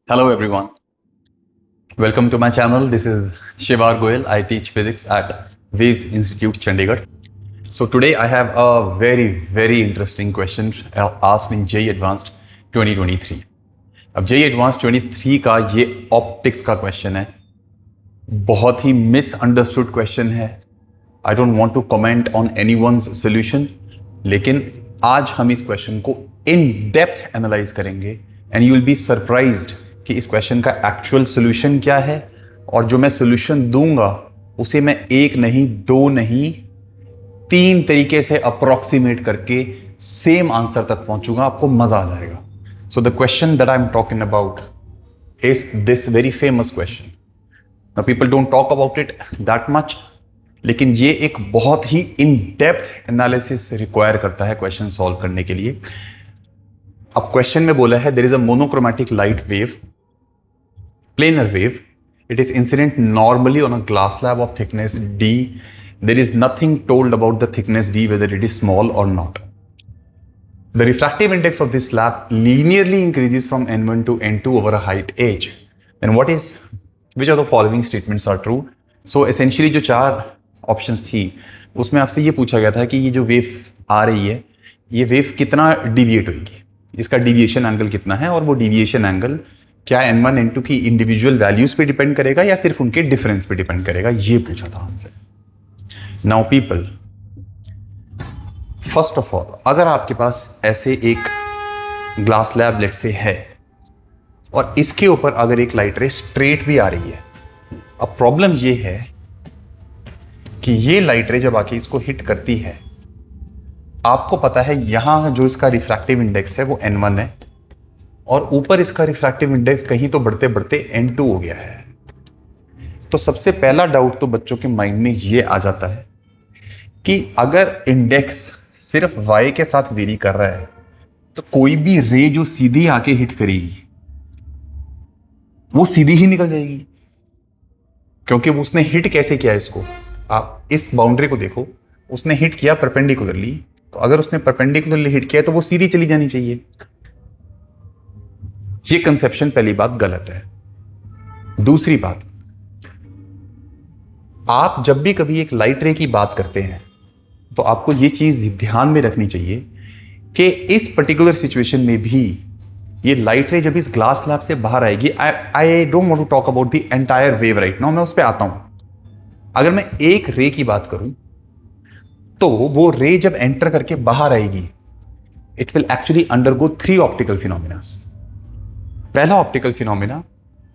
Hello everyone. Welcome to my channel. This is Shivar Goyal. I teach physics at Waves Institute, Chandigarh. So today I have a very interesting question asked in JEE Advanced 2023. अब JEE Advanced 23 का ये optics का question है. बहुत ही misunderstood question है. I don't want to comment on anyone's solution, लेकिन आज हम इस क्वेश्चन को इन डेप्थ एनालाइज करेंगे and you will be surprised कि इस क्वेश्चन का एक्चुअल सॉल्यूशन क्या है, और जो मैं सॉल्यूशन दूंगा उसे मैं एक नहीं, दो नहीं, तीन तरीके से अप्रोक्सीमेट करके सेम आंसर तक पहुंचूंगा. आपको मजा आ जाएगा. So the question that I am talking about is this very famous question. Now people don't talk about it that much, लेकिन ये एक बहुत ही इन डेप्थ एनालिसिस रिक्वायर करता है क्वेश्चन सॉल्व करने के लिए. अब क्वेश्चन में बोला है there is a monochromatic light wave, planar wave. It is incident normally on a glass slab of thickness d. There is nothing told about the thickness d, whether it is small or not. The refractive index of this slab linearly increases from n1 to n2 over a height h. Then which of the following statements are true? So essentially जो चार options थी उसमें आपसे ये पूछा गया था कि ये जो वेव आ रही है ये वेव कितना डिविएट होगी, इसका डिविएशन एंगल कितना है, और वो डिविएशन एंगल क्या n1 n2 की इंडिविजुअल वैल्यूज पे डिपेंड करेगा या सिर्फ उनके डिफरेंस पे डिपेंड करेगा, ये पूछा था हमसे. Now people, first of all, अगर आपके पास ऐसे एक ग्लास स्लैब लेट से है और इसके ऊपर अगर एक लाइट रे स्ट्रेट भी आ रही है, अब प्रॉब्लम ये है कि ये लाइट रे जब आके इसको हिट करती है, आपको पता है यहां जो इसका रिफ्रैक्टिव इंडेक्स है वो n1 है और ऊपर इसका रिफ्रैक्टिव इंडेक्स कहीं तो बढ़ते बढ़ते n2 हो गया है. तो सबसे पहला डाउट तो बच्चों के माइंड में ये आ जाता है कि अगर इंडेक्स सिर्फ y के साथ वेरी कर रहा है तो कोई भी रे जो सीधी आके हिट करेगी वो सीधी ही निकल जाएगी, क्योंकि वो उसने हिट कैसे किया इसको. आप इस बाउंड्री को देखो, उसने हिट किया परपेंडिकुलरली, तो अगर उसने परपेंडिकुलरली हिट किया तो वो सीधी चली जानी चाहिए. ये कंसेप्शन पहली बात गलत है. दूसरी बात, आप जब भी कभी एक लाइट रे की बात करते हैं तो आपको ये चीज ध्यान में रखनी चाहिए कि इस पर्टिकुलर सिचुएशन में भी ये लाइट रे जब इस ग्लास स्लैब से बाहर आएगी, I don't want to talk about the entire wave right now, मैं उस पर आता हूं. अगर मैं एक रे की बात करूं तो वो रे जब एंटर करके बाहर आएगी, it will actually undergo three optical phenomena. पहला ऑप्टिकल फिनोमिना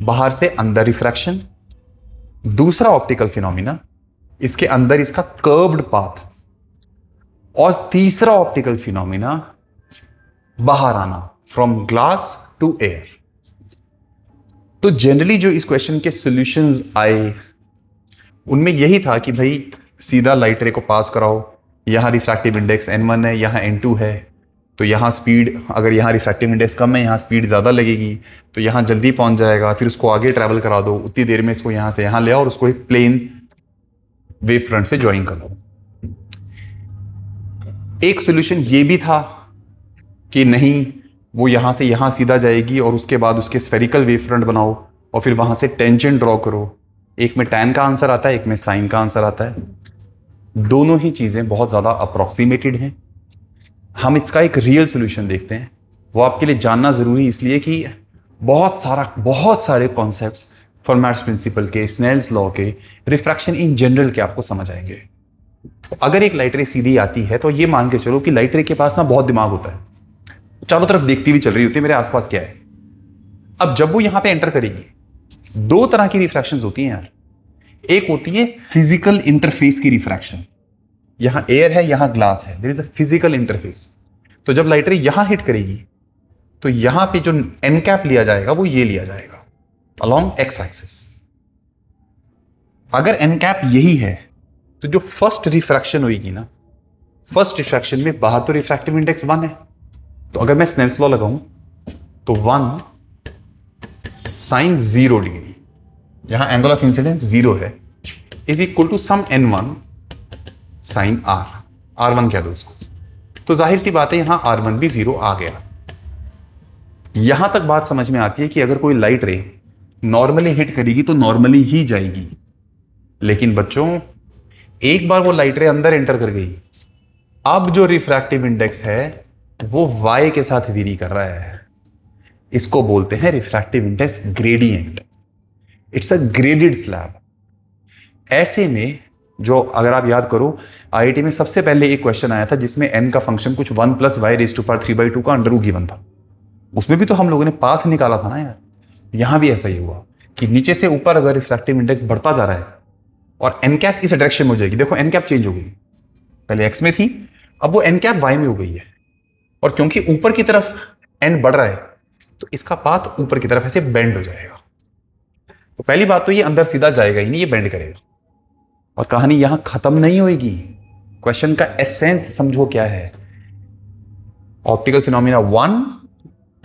बाहर से अंदर रिफ्रैक्शन, दूसरा ऑप्टिकल फिनोमिना इसके अंदर इसका कर्व्ड पाथ, और तीसरा ऑप्टिकल फिनोमिना बाहर आना फ्रॉम ग्लास टू एयर. तो जनरली जो इस क्वेश्चन के सॉल्यूशंस आए उनमें यही था कि भाई सीधा लाइट रे को पास कराओ, यहां रिफ्रैक्टिव इंडेक्स n1 है, यहां n2 है, तो यहाँ स्पीड, अगर यहाँ रिफ्रैक्टिव इंडेक्स कम है यहाँ स्पीड ज़्यादा लगेगी तो यहाँ जल्दी पहुँच जाएगा, फिर उसको आगे ट्रैवल करा दो, उतनी देर में इसको यहाँ से यहाँ ले आओ और उसको एक प्लेन वेव फ्रंट से ज्वाइन कर दो. एक सॉल्यूशन ये भी था कि नहीं, वो यहाँ से यहाँ सीधा जाएगी और उसके बाद उसके स्फेरिकल वेव फ्रंट बनाओ और फिर वहाँ से टेंजेंट ड्रॉ करो. एक में टैन का आंसर आता है, एक में साइन का आंसर आता है. दोनों ही चीज़ें बहुत ज़्यादा अप्रोक्सीमेटेड हैं. हम इसका एक रियल सॉल्यूशन देखते हैं. वो आपके लिए जानना जरूरी इसलिए कि बहुत सारे कॉन्सेप्ट्स फर्माट्स प्रिंसिपल के, स्नेल्स लॉ के, रिफ्रैक्शन इन जनरल के आपको समझ आएंगे. अगर एक लाइट रे सीधी आती है तो ये मान के चलो कि लाइट रे के पास ना बहुत दिमाग होता है, चारों तरफ देखती हुई चल रही होती है मेरे आसपास क्या है. अब जब वो यहां पे एंटर करेगी, दो तरह की रिफ्रैक्शंस होती हैं यार. एक होती है फिजिकल इंटरफेस की रिफ्रैक्शन, यहां एयर है यहां ग्लास है, there is a physical interface. तो जब लाइट रे यहां हिट करेगी तो यहां पे जो एन कैप लिया जाएगा वो ये लिया जाएगा अलोंग एक्स एक्सिस. अगर एन कैप यही है तो जो फर्स्ट रिफ्रैक्शन होगी ना, फर्स्ट रिफ्रैक्शन में बाहर तो रिफ्रैक्टिव इंडेक्स 1 है, तो अगर मैं स्नेल्स लॉ लगाऊं तो 1 साइन 0 डिग्री, यहां एंगल ऑफ इंसिडेंस 0 है, is equal to some n1 sine r1 कह दो उसको. तो जाहिर सी बात है यहां r1 भी 0 आ गया. यहां तक बात समझ में आती है कि अगर कोई लाइट रे नॉर्मली हिट करेगी तो नॉर्मली ही जाएगी, लेकिन बच्चों एक बार वो लाइट रे अंदर एंटर कर गई, अब जो रिफ्रैक्टिव इंडेक्स है वो y के साथ वेरी कर रहा है। इसको बोलते हैं refractive index gradient. It's a graded slab. ऐसे में जो अगर आप याद करो आईआईटी में सबसे पहले एक क्वेश्चन आया था जिसमें n का फंक्शन कुछ 1 + y⁵ का अंडर रूट गिवन था, उसमें भी तो हम लोगों ने पाथ निकाला था ना यार। यहां भी ऐसा ही हुआ कि नीचे से ऊपर अगर रिफ्रैक्टिव इंडेक्स बढ़ता जा रहा है और एन कैप इस डायरेक्शन में हो जाएगी। देखो एन कैप चेंज हो गई, पहले एक्स में थी, अब वो एन कैप वाई में हो गई है, और क्योंकि ऊपर की तरफ एन बढ़ रहा है तो इसका पाथ ऊपर की तरफ ऐसे बेंड हो जाएगा। तो पहली बात तो ये अंदर सीधा जाएगा ही नहीं, ये बेंड करेगा। और कहानी यहां खत्म नहीं होगी, क्वेश्चन का एसेंस समझो क्या है। ऑप्टिकल फिनोमिना 1,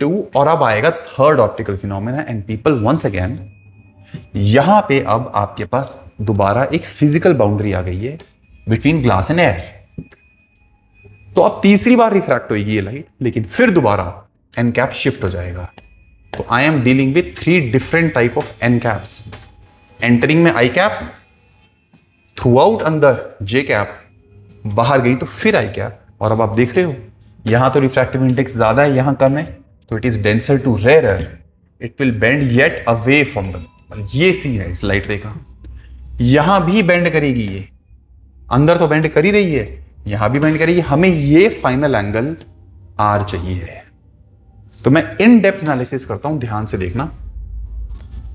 2 और अब आएगा third optical phenomena. And people once again यहां पे अब आपके पास दोबारा एक फिजिकल बाउंड्री आ गई है बिटवीन ग्लास एंड एयर। तो अब तीसरी बार रिफ्रैक्ट होगी ये लाइट, लेकिन फिर दोबारा एन कैप शिफ्ट हो जाएगा। तो I am dealing with 3 different type of n caps. Entering में आई कैप, थ्रू आउट अंदर जे कैप, बाहर गई तो फिर आई कैप। और अब आप देख रहे हो यहां तो रिफ्रैक्टिव इंडेक्स ज्यादा है, यहां कम है, तो it is denser to rarer, it will bend yet away from the. ये सीन है इस लाइट रे का। यहां भी बेंड करेगी ये, अंदर तो बेंड कर ही रही है, यहां भी बेंड करेगी। हमें ये फाइनल एंगल आर चाहिए। तो मैं इन डेप्थ एनालिसिस करता हूं, ध्यान से देखना।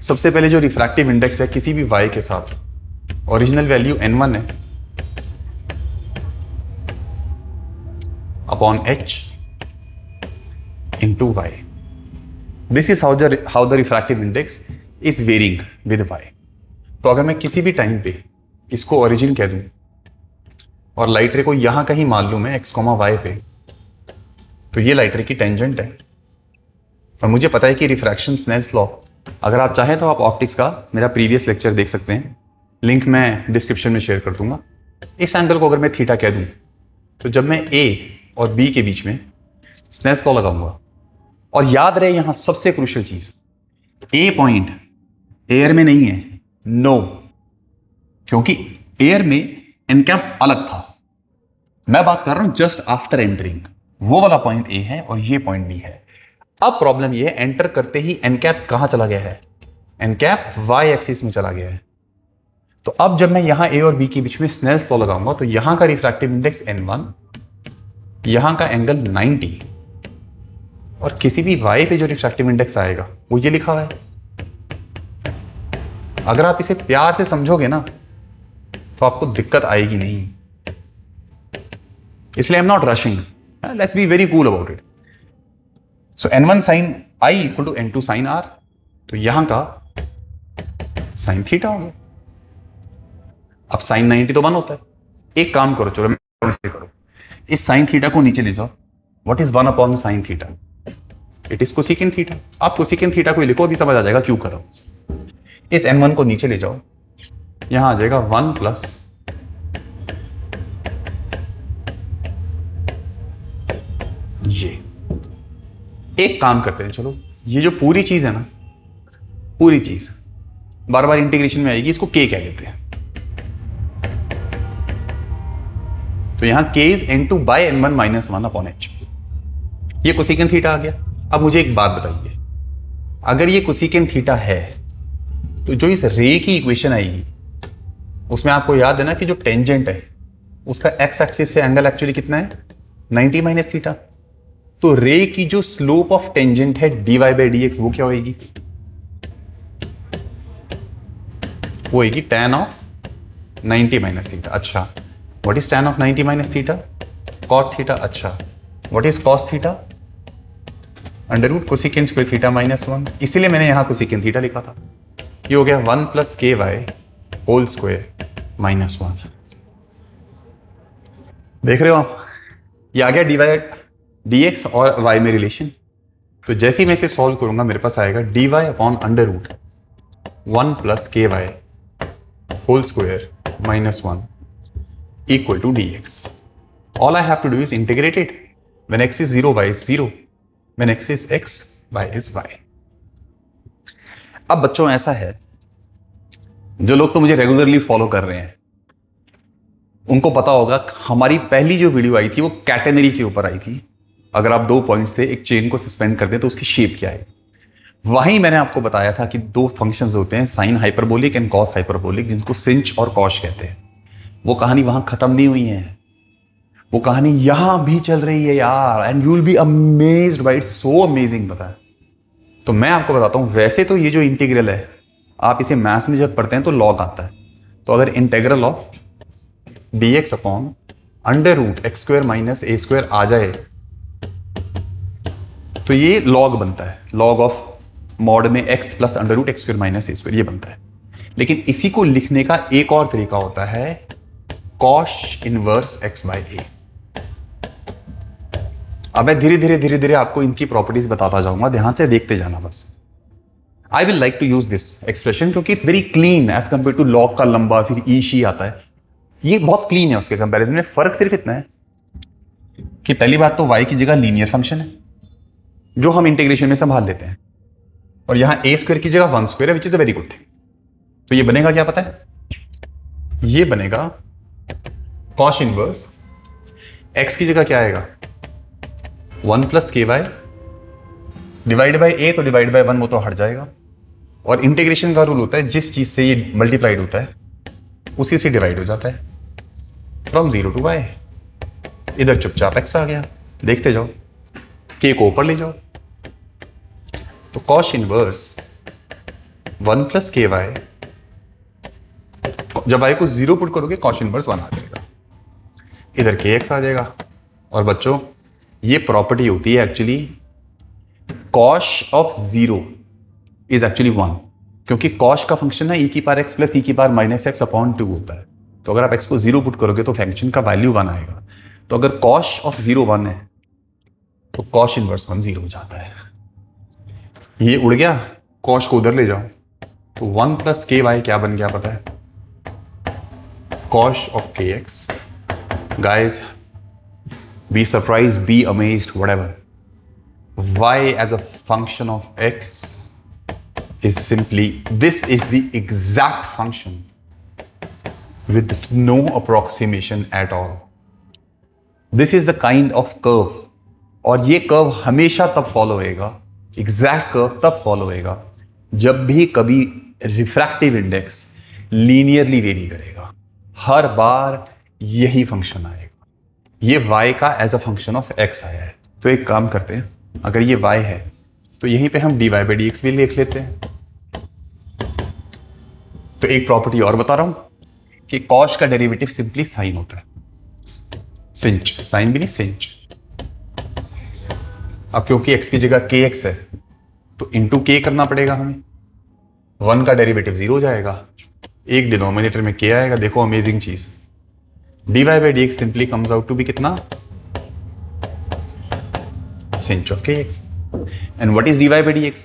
सबसे पहले जो रिफ्रैक्टिव इंडेक्स है किसी भी y के साथ, ओरिजिनल वैल्यू n1 है upon h into y। This is how the refractive index is varying with y। तो अगर मैं किसी भी टाइम पे इसको ओरिजिन कह दूं और लाइट रे को यहां कहीं मान लूं मैं x, y पे, तो ये लाइट रे की टेंजेंट है। और मुझे पता है कि रिफ्रैक्शन स्नेल्स लॉ, अगर आप चाहें तो आप ऑप्टिक्स का मेरा प्रीवियस लेक्चर देख सकते हैं, लिंक मैं डिस्क्रिप्शन में शेयर कर दूंगा। इस एंगल को अगर मैं थीटा कह दूं तो जब मैं ए और बी के बीच में स्नेल्स लॉ लगाऊंगा, और याद रहे यहां सबसे क्रूशियल चीज, ए पॉइंट एयर में नहीं है, नो, क्योंकि एयर में एन कैप अलग था। मैं बात कर रहा हूं जस्ट आफ्टर एंटरिंग, वो वाला पॉइंट ए है और ये पॉइंट बी है। अब प्रॉब्लम ये है, एंटर करते ही एन कैप कहां चला गया है, एन कैप वाई एक्सिस में चला गया है। तो अब जब मैं यहां ए और बी के बीच में स्नेल्स लॉ लगाऊंगा तो यहां का रिफ्रैक्टिव इंडेक्स n1, यहां का एंगल 90, और किसी भी y पे जो रिफ्रैक्टिव इंडेक्स आएगा वो ये लिखा हुआ है। अगर आप इसे प्यार से समझोगे ना तो आपको दिक्कत आएगी नहीं, इसलिए I am not rushing, let's be very cool about it. So n1 sine i equal to n2 sine r, तो यहां का साइन थीटा हो गया। अब साइन 90 तो 1 होता है। एक काम करो, चलो करो, इस साइन थीटा को नीचे ले जाओ। What is 1 upon sine theta? It is cosecant theta. आप कोसेकेंट थीटा को लिखो, अभी समझ आ जाएगा क्यों कर रहा हूं। इस n1 को नीचे ले जाओ, यहां आ जाएगा 1 प्लस ये। एक काम करते हैं, चलो ये जो पूरी चीज है ना, पूरी चीज बार बार इंटीग्रेशन में आएगी, इसको k कह लेते हैं। तो यहां k is n2 by n1 minus 1 upon h। ये कोसेकेंट थीटा आ गया। अब मुझे एक बात बताइए, अगर ये कोसेकेंट थीटा है तो जो इस रे की इक्वेशन आएगी उसमें आपको याद है ना कि जो टेंजेंट है उसका x एक्सिस से एंगल एक्चुअली कितना है, 90 माइनस थीटा। तो रे की जो स्लोप ऑफ टेंजेंट है dy बाई dx वो क्या होगी, वो होगी tan ऑफ 90 माइनस थीटा। अच्छा, what is tan of 90 minus theta? cot theta. अच्छा, what is cos theta? Under root cosecant square theta minus 1। इसीलिए मैंने यहां कोसेकेंट थीटा लिखा था। ये हो गया 1 plus k y whole square minus 1। देख रहे हो आप, ये आ गया dy dx और y में रिलेशन। तो जैसे ही मैं इसे सॉल्व करूंगा मेरे पास आएगा dy upon under root 1 plus k y whole square minus 1 equal to dx। All I have to do is integrate it. When x is 0, y is 0. When x is x, y is y। अब बच्चों ऐसा है, जो लोग तो मुझे regularly follow कर रहे हैं उनको पता होगा हमारी पहली जो वीडियो आई थी वो कैटेनरी के ऊपर आई थी। अगर आप 2 पॉइंट से एक चेन को सस्पेंड कर दें तो उसकी शेप क्या है। वहीं मैंने आपको बताया था कि 2 फंक्शंस होते हैं, sine hyperbolic and cos hyperbolic, जिनको सिंच और कॉश कहते हैं। वो कहानी वहां खत्म नहीं हुई है, वो कहानी यहां भी चल रही है यार। And you will be amazed bye it, so amazing. पता है, तो मैं आपको बताता हूं, वैसे तो ये जो इंटीग्रल है आप इसे मैथ्स में जब पढ़ते हैं तो लॉग आता है। तो अगर integral of dx upon under root x square minus a square आ जाए तो ये लॉग बनता है। लॉग ऑफ मॉड में x plus under root x square minus a square ये बनता है। लेकिन इसी को लिखने का एक और तरीका होता है, कॉश इनवर्स x बाई ए। अब मैं धीरे धीरे आपको इनकी प्रॉपर्टीज बताता जाऊंगा, ध्यान से देखते जाना बस। I will like to use this expression क्योंकि it's very clean as compare to log का लंबा फिर ई शी आता है। ये बहुत क्लीन है उसके कंपैरिजन में। फर्क सिर्फ इतना है कि पहली बात तो y की जगह लीनियर फंक्शन है जो हम इंटीग्रेशन में संभाल लेते हैं, और यहां ए स्क्वायर की जगह 1 स्क्वायर है, which is a very good thing. तो ये बनेगा क्या पता है, ये बनेगा कॉश इनवर्स x की जगह क्या आएगा 1 plus k Y divide by ए, तो डिवाइड बाई 1 वो तो हट जाएगा। और इंटीग्रेशन का रूल होता है जिस चीज से ये मल्टीप्लाइड होता है उसी से डिवाइड हो जाता है, फ्रॉम 0 टू y। इधर चुपचाप x आ गया, देखते जाओ, k को ऊपर ले जाओ। तो cosh inverse 1 plus k Y, जब y को 0 पुट करोगे कॉश इनवर्स 1 आ जाएगा, इधर kx आ जाएगा। और बच्चों ये प्रॉपर्टी होती है actually, cosh of 0 is actually 1, क्योंकि कॉश का फंक्शन है e की पावर x प्लस e की पावर माइनस x अपॉन 2 होता है। तो अगर आप x को 0 पुट करोगे तो फंक्शन का वैल्यू 1 आएगा। तो अगर कॉश ऑफ 0 1 है तो कॉश इनवर्स 1 0 हो जाता है। ये उड़ गया, कॉश को उधर ले जाओ तो 1 प्लस के वाई क्या बन गया पता है, कॉश ऑफ के x. Guys be surprise, be amazed, whatever. y as a function of x is simply, this is the exact function with no approximation at all. This is the kind of curve, और ये curve हमेशा तब follow होएगा, exact curve तब follow होएगा जब भी कभी रिफ्रैक्टिव इंडेक्स लीनियरली वेरी करेगा। हर बार यही फंक्शन आएगा। ये y का as a function of x आया है। तो एक काम करते हैं, अगर ये y है तो यहीं पे हम dy बाई डी एक्स भी लिख लेते हैं। तो एक प्रॉपर्टी और बता रहा हूं कि कॉश का डेरिवेटिव सिंपली साइन होता है, सिंच, साइन भी नहीं सिंच। अब क्योंकि x की जगह kx है तो इंटू के करना पड़ेगा हमें, 1 का डेरिवेटिव 0 हो जाएगा, एक डिनोमिनेटर में k आएगा। देखो अमेजिंग चीज, dy by d x simply comes out to be कितना, sinh of kx। and what is dy by dx?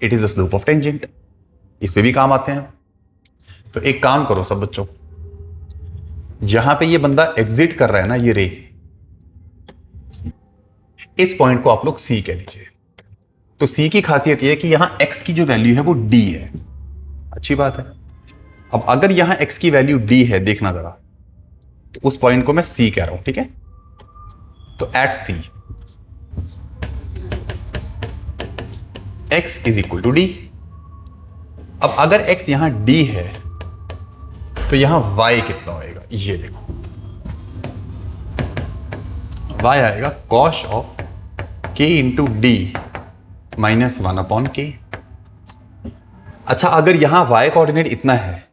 it is the slope of tangent। इस पे भी काम आते हैं। तो एक काम करो सब बच्चों, जहां पे ये बंदा एग्जिट कर रहा है ना, ये रे, इस पॉइंट को आप लोग c कह दीजिए। तो c की खासियत ये है कि यहां x की जो वैल्यू है वो d है। अच्छी बात है। अब अगर यहां x की वैल्यू d है, देखना जरा, तो उस पॉइंट को मैं c कह रहा हूं, ठीक है। तो at c x is equal to d। अब अगर x यहां d है तो यहां y कितना होएगा, ये देखो, y आएगा cosh of k into D minus 1 upon k। अच्छा, अगर यहां y कोऑर्डिनेट इतना है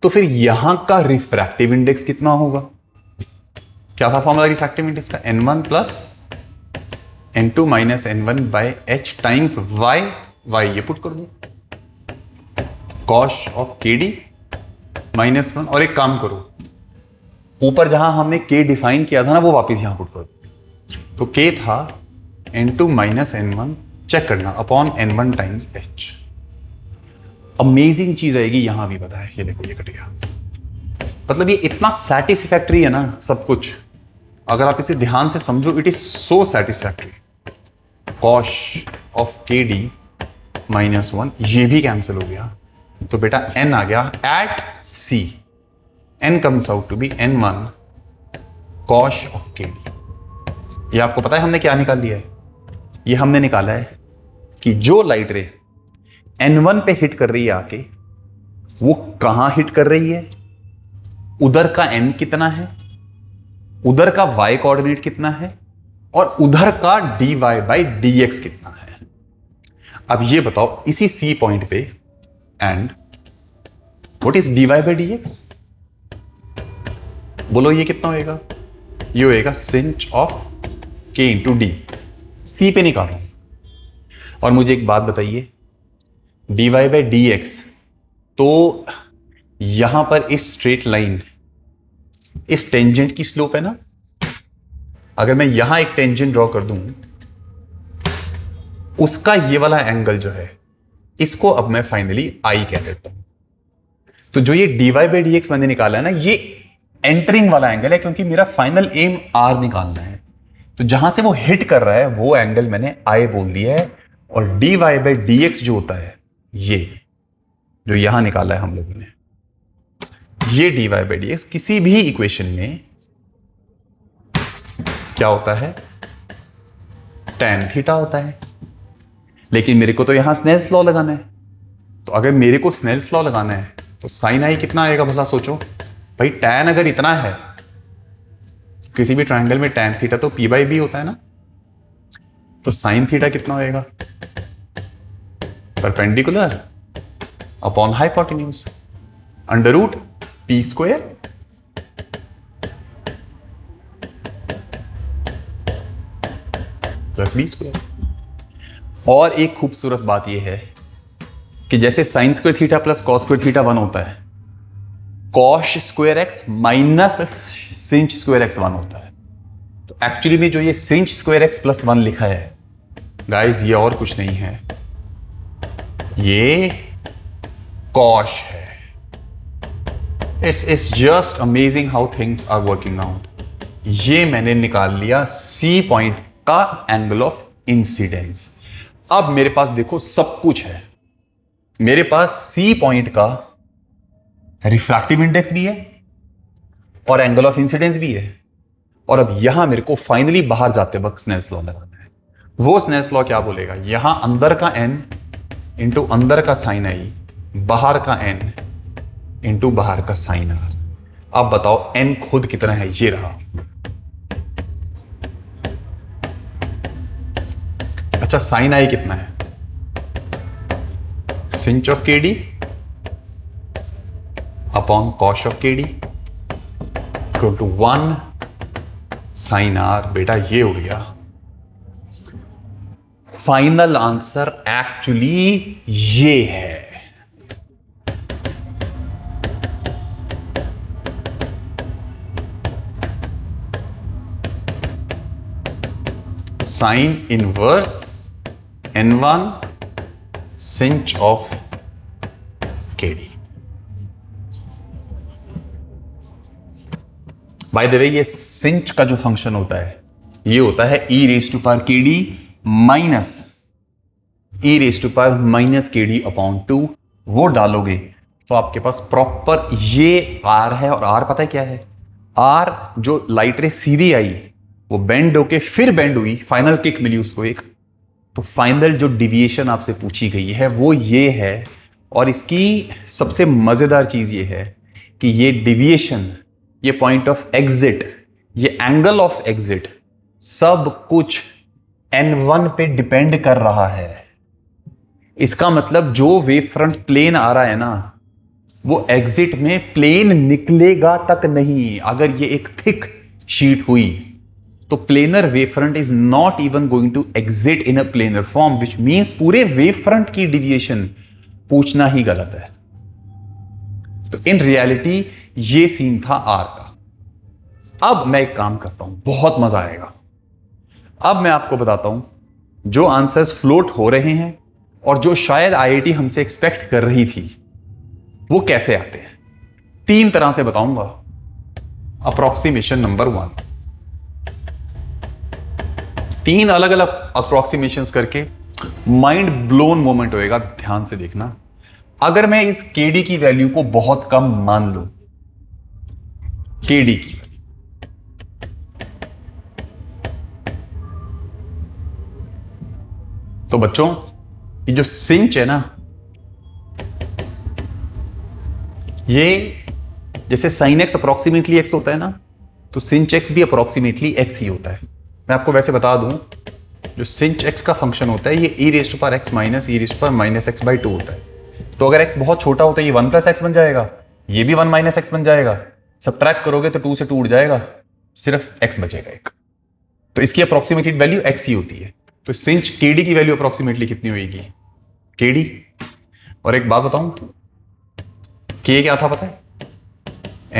तो फिर यहां का रिफ्रैक्टिव इंडेक्स कितना होगा? क्या था फॉर्मूला रिफ्रैक्टिव इंडेक्स का, n1 plus n2 minus n1 by h times y। y ये पुट कर दो, cosh of k D minus 1। और एक काम करो, ऊपर जहां हमने k डिफाइन किया था ना वो वापस यहां पुट कर दो। तो k था n2 माइनस n1, चेक करना, upon n1 times h। Amazing चीज आएगी यहां भी, पता है, ये देखो ये कट गया। मतलब ये इतना सेटिस्फैक्ट्री है ना सब कुछ, अगर आप इसे ध्यान से समझो, it is so satisfactory. Cosh of k D minus 1, ये भी कैंसिल हो गया, तो बेटा n आ गया at c, n comes out to be n1 cosh of k d. ये आपको पता है हमने क्या निकाल लिया है? ये हमने निकाला है कि जो लाइट रे n1 पे हिट कर रही है आके, वो कहां हिट कर रही है, उधर का n कितना है, उधर का y कोऑर्डिनेट कितना है, और उधर का dy बाई dx कितना है। अब ये बताओ इसी c पॉइंट पे, and what is dy by dx? बोलो ये कितना होएगा? ये होएगा sinh of k into D, c पे निकालो। और मुझे एक बात बताइए, dy बाई dx, तो यहां पर इस स्ट्रेट लाइन, इस टेंजेंट की स्लोप है ना, अगर मैं यहां एक टेंजेंट ड्रॉ कर दूं, उसका ये वाला एंगल जो है, इसको अब मैं फाइनली I कह देता हूं। तो जो ये dy बाई dx मैंने निकाला है ना, ये एंटरिंग वाला एंगल है, क्योंकि मेरा फाइनल एम R निकालना है। तो जहां से वो हिट कर रहा है वो एंगल मैंने I बोल दिया है, और dy बाई dx जो होता है, ये जो यहां निकाला है हम लोगों ने, ये dy बाई dx किसी भी इक्वेशन में क्या होता है? tan थीटा होता है। लेकिन मेरे को तो यहां स्नेल्स लॉ लगाना है, तो अगर मेरे को स्नेल्स लॉ लगाना है तो साइन आई कितना आएगा भला सोचो भाई। tan अगर इतना है, किसी भी ट्रायंगल में tan थीटा तो p बाई बी होता है ना, तो साइन थीटा कितना होएगा? Perpendicular upon hypotenuse under root p square plus b square. और एक खूबसूरत बात यह है कि जैसे sine square theta plus cos square theta 1 होता है, cosh square x minus sinh square x 1 होता है। तो एक्चुअली में जो ये सिंच स्क्वायर एक्स प्लस 1 लिखा है गाइस, ये और कुछ नहीं है, ये कॉश है। It's just amazing how things are working out. ये मैंने निकाल लिया सी पॉइंट का एंगल ऑफ इंसिडेंस। अब मेरे पास देखो सब कुछ है, मेरे पास सी पॉइंट का रिफ्रैक्टिव इंडेक्स भी है और एंगल ऑफ इंसिडेंस भी है। और अब यहां मेरे को फाइनली बाहर जाते वक्त स्नेल्स लॉ लगाना है। वो स्नेल्स लॉ क्या बोलेगा? यहां अंदर का n इंटू अंदर का साइन आई, बाहर का n इंटू बाहर का साइन आर। अब बताओ n खुद कितना है? ये रहा। अच्छा, साइन आई कितना है? Sinh of k d upon cosh of k d equal to 1 sine r. बेटा ये हो गया फाइनल आंसर। एक्चुअली ये है sine inverse n1 sinh of kd। By the way, ये sinh का जो फंक्शन होता है, ये होता है e raise to power kd minus e raise to power minus kd upon 2। वो डालोगे तो आपके पास प्रॉपर ये r है। और r पता है क्या है? r जो लाइट रे सीधी आई, वो बेंड होके फिर बेंड हुई, फाइनल किक मिली उसको एक। तो फाइनल जो डिविएशन आपसे पूछी गई है वो ये है। और इसकी सबसे मजेदार चीज ये है कि ये डिविएशन, ये पॉइंट ऑफ एग्जिट, ये एंगल ऑफ एग्जिट, सब कुछ n1 पे डिपेंड कर रहा है। इसका मतलब जो वेव फ्रंट प्लेन आ रहा है ना, वो एग्जिट में प्लेन निकलेगा तक नहीं। अगर ये एक थिक शीट हुई तो planar wave front is not even going to exit in a planar form, which means पूरे वेव फ्रंट की डिविएशन पूछना ही गलत है। तो इन रियलिटी ये सीन था आर का। अब मैं एक काम करता हूं, बहुत मजा आएगा। अब मैं आपको बताता हूं जो आंसर्स फ्लोट हो रहे हैं और जो शायद आईआईटी हमसे एक्सपेक्ट कर रही थी, वो कैसे आते हैं। 3 तरह से बताऊंगा। अप्रोक्सीमेशन नंबर 1, 3 अलग अलग अप्रोक्सीमेशंस करके माइंड ब्लोन मोमेंट होएगा, ध्यान से देखना। अगर मैं इस केडी की वैल्यू को बहुत कम मान लूं, केडी की, तो बच्चों ये जो सिंच है ना, ये जैसे साइन एक्स अप्रोक्सीमेटली एक्स होता है ना, तो सिंच एक्स भी अप्रोक्सीमेटली एक्स ही होता है। मैं आपको वैसे बता दूं, जो सिंच एक्स का फंक्शन होता है ये e raise to power x minus e raise to power minus x by 2 होता है। तो अगर x बहुत छोटा होता है ये 1 प्लस एक्स बन जाएगा, ये भी 1 माइनस एक्स बन जाएगा। सबट्रैक्ट करोगे तो 2 से 2 उड़ जाएगा, सिर्फ x बचेगा एक। तो इसकी अप्रोक्सीमेटेड वैल्यू x ही होती है। तो सिंच kd की वैल्यू अप्रोक्सीमेटली कितनी होगी? kd। और एक बात बताऊं, k क्या था पता है?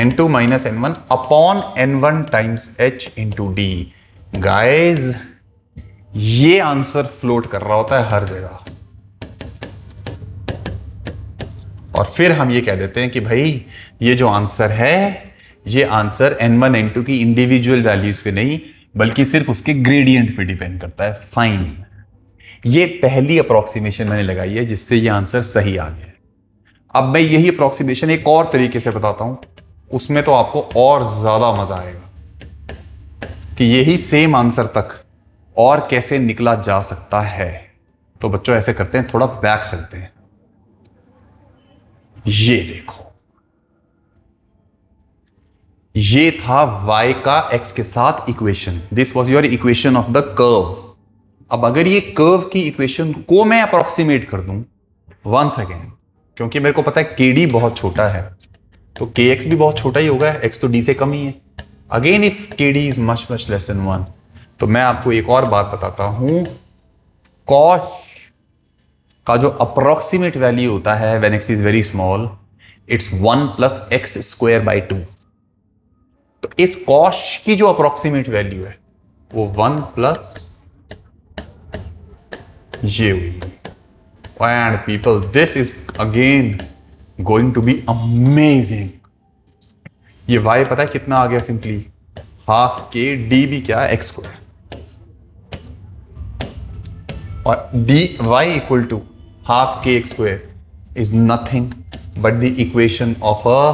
n2 minus n1 upon n1 times h into D. Guys ये आंसर फ्लोट कर रहा होता है हर जगह, और फिर हम ये कह देते हैं कि भाई ये जो आंसर है, ये आंसर n1 n2 की इंडिविजुअल वैल्यूज पे नहीं बल्कि सिर्फ उसके ग्रेडियंट पे डिपेंड करता है। फाइन, ये पहली अप्रोक्सीमेशन मैंने लगाई है जिससे ये आंसर सही आ गया है। अब मैं यही अप्रोक्सीमेशन एक और तरीके से बताता हूं, उसमें तो आपको और ज्यादा मजा आएगा कि यही सेम आंसर तक और कैसे निकला जा सकता है। तो बच्चों ऐसे करते हैं, थोड़ा बैक चलते हैं। ये देखो, ये था y का x के साथ equation. This was your equation of the curve. अब अगर ये कर्व की इक्वेशन को मैं अप्रोक्सीमेट कर दूं, वंस अगेन, क्योंकि मेरे को पता है kd बहुत छोटा है तो kx भी बहुत छोटा ही होगा, x तो d से कम ही है। Again if kd is much much less than 1, तो मैं आपको एक और बात बताता हूं, cos का जो अप्रोक्सीमेट वैल्यू होता है when x is very small, it's 1 plus x square by 2। तो इस cos की जो अप्रोक्सीमेट वैल्यू है वो 1 प्लस ये हुई। And people, this is again going to be amazing. ये y पता है कितना आ गया? सिंपली हाफ के डी भी क्या है? X square. और d y equal to half k x square is nothing but the equation of a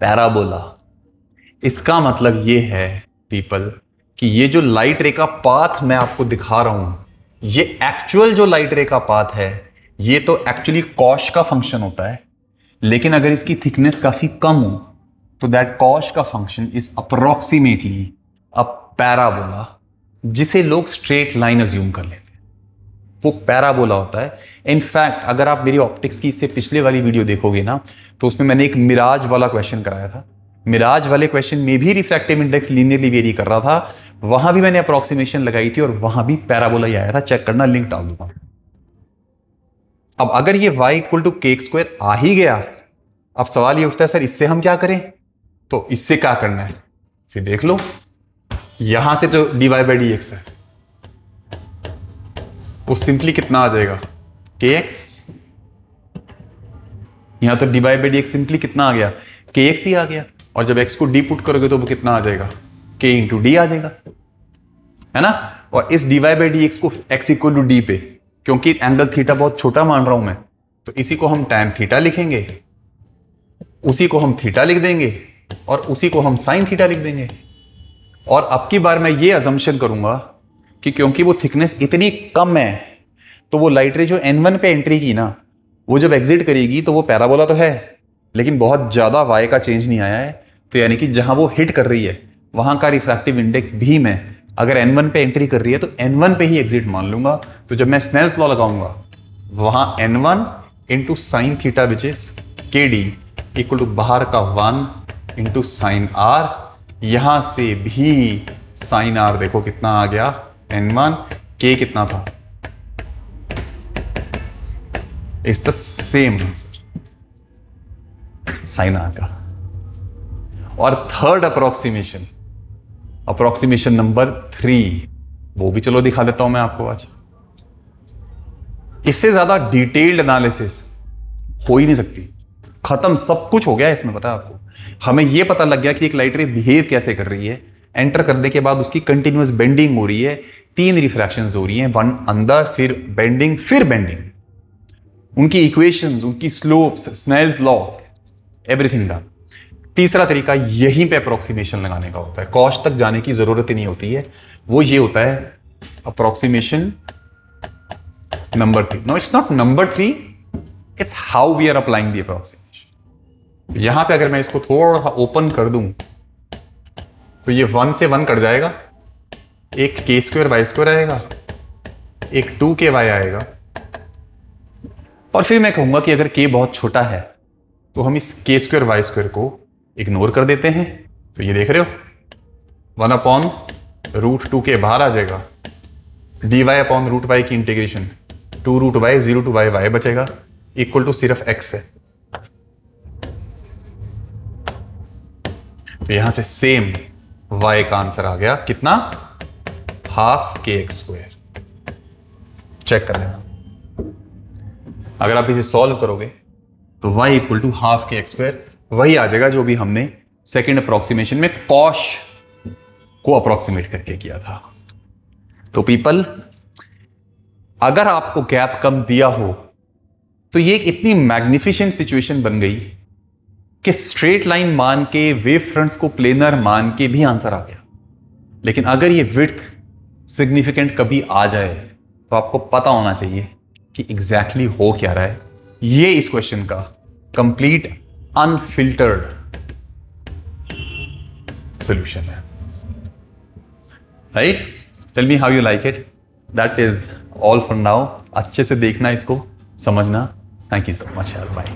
parabola. इसका मतलब ये है पीपल कि ये जो लाइट रे का पाथ मैं आपको दिखा रहा हूं, ये एक्चुअल जो लाइट रे का पाथ है, ये तो एक्चुअली कॉश का फंक्शन होता है। लेकिन अगर इसकी थिकनेस काफी कम हो तो दैट कॉश का function is approximately a parabola, जिसे लोग स्ट्रेट लाइन अज्यूम कर लेते हैं। वो पैराबोला होता है। इनफैक्ट अगर आप मेरी ऑप्टिक्स की इससे पिछले वाली वीडियो देखोगे ना, तो उसमें मैंने एक मिराज वाला क्वेश्चन कराया था। मिराज वाले क्वेश्चन में भी रिफ्रैक्टिव इंडेक्स लीनियरली वेरी कर रहा था, वहां भी मैंने अप्रोक्सीमेशन लगाई थी और वहां भी पैराबोला ही आया था। चेक करना, लिंक डाल दूंगा। अब अगर ये y इक्वल टू के स्क्वायर आ ही गया, अब सवाल ये उठता है सर इससे हम क्या करें? तो इससे क्या करना है फिर देख लो। यहां से तो dy बाई डी एक्स है, वो सिंपली कितना आ जाएगा? kx। यहां तो dy by d x simply कितना आ गया? kx ही आ गया। और जब x को d पुट करोगे तो वो कितना आ जाएगा? k इंटू डी आ जाएगा, है ना। और इस dy बाई डी एक्स को x इक्वल टू डी पे, क्योंकि एंगल थीटा बहुत छोटा मान रहा हूं मैं, तो इसी को हम टैन थीटा लिखेंगे, उसी को हम थीटा लिख देंगे और उसी को हम साइन थीटा लिख देंगे। और अब की बार मैं ये अजम्पशन करूंगा कि क्योंकि वो थिकनेस इतनी कम है, तो वो लाइट रे जो n1 पे एंट्री की ना, वो जब एग्जिट करेगी तो वो पैराबोला तो है, लेकिन बहुत ज्यादा y का चेंज नहीं आया है। तो यानी कि जहां वो हिट कर रही है वहां का रिफ्रैक्टिव इंडेक्स भी मैं अगर n1 पे एंट्री कर रही है तो n1 पे ही एग्जिट मान लूंगा। तो जब मैं स्नेल्स लॉ लगाऊंगा वहां n1 into sine theta which is के डी इक्वल टू बाहर का 1 इंटू साइन आर, यहां से भी साइन आर देखो कितना आ गया n1, k कितना था? Is the same answer sine r का। और थर्ड अप्रोक्सीमेशन, अप्रोक्सीमेशन नंबर 3, वो भी चलो दिखा देता हूं मैं आपको आज। इससे ज्यादा डिटेल्ड एनालिसिस हो ही नहीं सकती, खत्म, सब कुछ हो गया इसमें। पता है आपको, हमें यह पता लग गया कि एक लाइट रे बिहेव कैसे कर रही है, एंटर करने के बाद उसकी कंटिन्यूअस बेंडिंग हो रही है, 3 रिफ्रैक्शंस हो रही हैं, 1 अंदर, फिर बेंडिंग, उनकी इक्वेशंस, उनकी slopes, Snell's law, everything done. तीसरा तरीका यहीं पे अप्रोक्सीमेशन लगाने का होता है, कॉश तक जाने की जरूरत ही नहीं होती है, वो ये होता है approximation number 3। No, it's not number 3, it's how we are applying the approximation. यहां पे अगर मैं इसको थोड़ा ओपन कर दूं तो ये 1 से 1 कट जाएगा, एक k² y² आएगा, एक 2k y आएगा, और फिर मैं कहूंगा कि अगर k बहुत छोटा है तो हम इस k² y² को इग्नोर कर देते हैं। तो ये देख रहे हो 1/√2k बाहर आ जाएगा, dy/√y की इंटीग्रेशन 2√y 0 to y बचेगा, इक्वल टू सिर्फ x है। तो यहां से सेम y का आंसर आ गया, कितना? Half kx²। चेक कर लेना, अगर आप इसे सॉल्व करोगे तो y equal to half kx² वही आ जाएगा जो भी हमने सेकेंड अप्रोक्सीमेशन में कॉश को अप्रोक्सीमेट करके किया था। तो पीपल, अगर आपको गैप कम दिया हो तो ये एक इतनी मैग्निफिसेंट सिचुएशन बन गई कि स्ट्रेट लाइन मान के, वेव फ्रंट्स को प्लेनर मान के भी आंसर आ गया। लेकिन अगर ये विड्थ सिग्निफिकेंट कभी आ जाए तो आपको पता होना चाहिए कि एग्जैक्टली हो क्या रहा है। ये इस क्वेश्चन का कंप्लीट अनफिल्टर्ड सॉल्यूशन है। Right? Tell me how you like it. That is all for now. अच्छे से देखना, इसको समझना। थैंक यू सो मच यार, बाय।